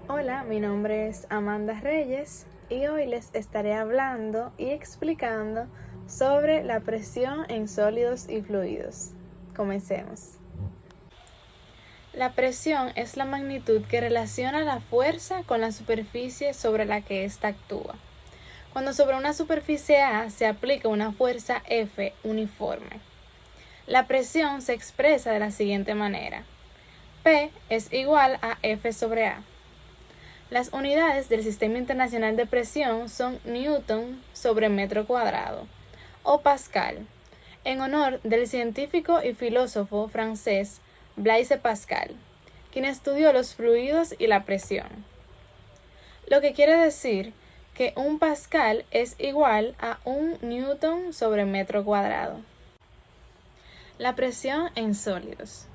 Hola, mi nombre es Amanda Reyes y hoy les estaré hablando y explicando sobre la presión en sólidos y fluidos. Comencemos. La presión es la magnitud que relaciona la fuerza con la superficie sobre la que ésta actúa. Cuando sobre una superficie A se aplica una fuerza F uniforme, la presión se expresa de la siguiente manera: P es igual a F sobre A. Las unidades del Sistema Internacional de Presión son Newton sobre metro cuadrado o Pascal, en honor del científico y filósofo francés Blaise Pascal, quien estudió los fluidos y la presión. Lo que quiere decir que un Pascal es igual a un Newton sobre metro cuadrado. La presión en sólidos.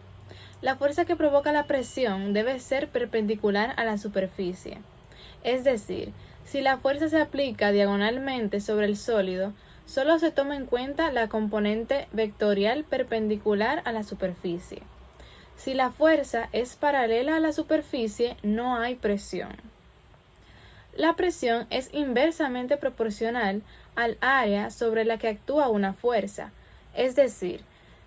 La fuerza que provoca la presión debe ser perpendicular a la superficie. Es decir, si la fuerza se aplica diagonalmente sobre el sólido, solo se toma en cuenta la componente vectorial perpendicular a la superficie. Si la fuerza es paralela a la superficie, no hay presión. La presión es inversamente proporcional al área sobre la que actúa una fuerza, es decir,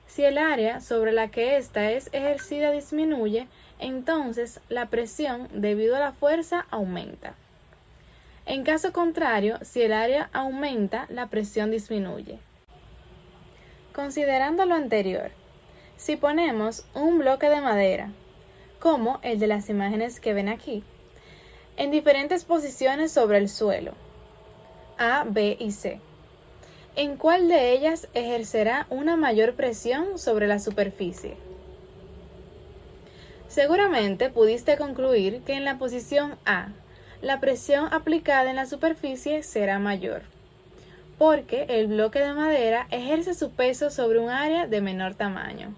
si el área sobre la que ésta es ejercida disminuye, entonces la presión debido a la fuerza aumenta. En caso contrario, si el área aumenta, la presión disminuye. Considerando lo anterior, si ponemos un bloque de madera, como el de las imágenes que ven aquí, en diferentes posiciones sobre el suelo, A, B y C, ¿en cuál de ellas ejercerá una mayor presión sobre la superficie? Seguramente pudiste concluir que en la posición A, la presión aplicada en la superficie será mayor, porque el bloque de madera ejerce su peso sobre un área de menor tamaño.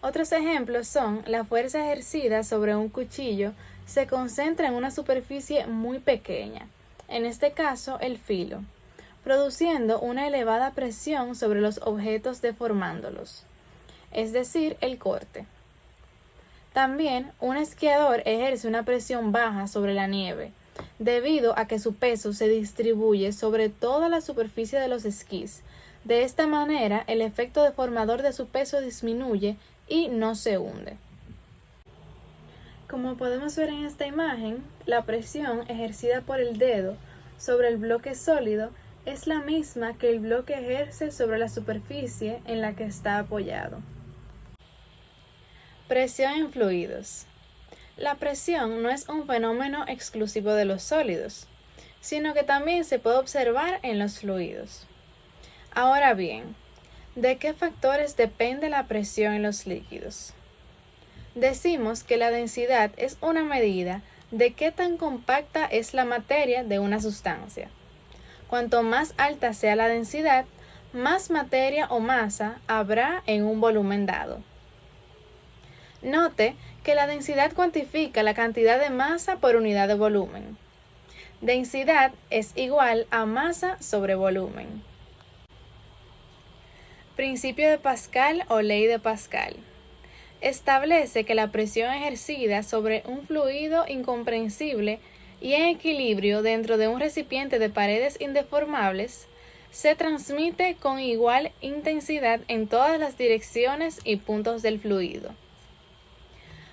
Otros ejemplos son: la fuerza ejercida sobre un cuchillo se concentra en una superficie muy pequeña, en este caso el filo, produciendo una elevada presión sobre los objetos deformándolos, es decir, el corte. También, un esquiador ejerce una presión baja sobre la nieve, debido a que su peso se distribuye sobre toda la superficie de los esquís. De esta manera, el efecto deformador de su peso disminuye y no se hunde. Como podemos ver en esta imagen, la presión ejercida por el dedo sobre el bloque sólido es la misma que el bloque ejerce sobre la superficie en la que está apoyado. Presión en fluidos. La presión no es un fenómeno exclusivo de los sólidos, sino que también se puede observar en los fluidos. Ahora bien, ¿de qué factores depende la presión en los líquidos? Decimos que la densidad es una medida de qué tan compacta es la materia de una sustancia. Cuanto más alta sea la densidad, más materia o masa habrá en un volumen dado. Note que la densidad cuantifica la cantidad de masa por unidad de volumen. Densidad es igual a masa sobre volumen. Principio de Pascal o ley de Pascal. Establece que la presión ejercida sobre un fluido incomprensible y en equilibrio dentro de un recipiente de paredes indeformables se transmite con igual intensidad en todas las direcciones y puntos del fluido.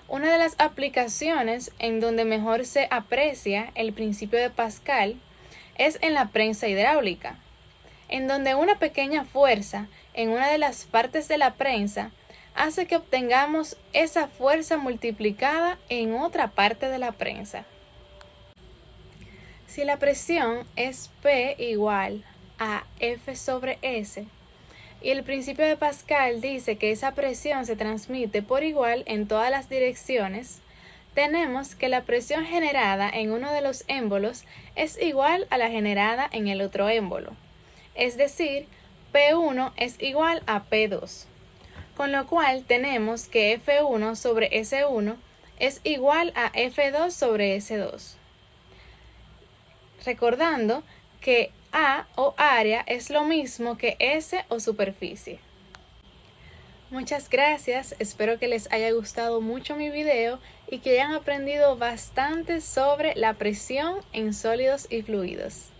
Una de las aplicaciones en donde mejor se aprecia el principio de Pascal es en la prensa hidráulica, en donde una pequeña fuerza en una de las partes de la prensa hace que obtengamos esa fuerza multiplicada en otra parte de la prensa. Si la presión es P igual a F sobre S, y el principio de Pascal dice que esa presión se transmite por igual en todas las direcciones, tenemos que la presión generada en uno de los émbolos es igual a la generada en el otro émbolo, es decir, P1 es igual a P2, con lo cual tenemos que F1 sobre S1 es igual a F2 sobre S2. Recordando que A o área es lo mismo que S o superficie. Muchas gracias, espero que les haya gustado mucho mi video y que hayan aprendido bastante sobre la presión en sólidos y fluidos.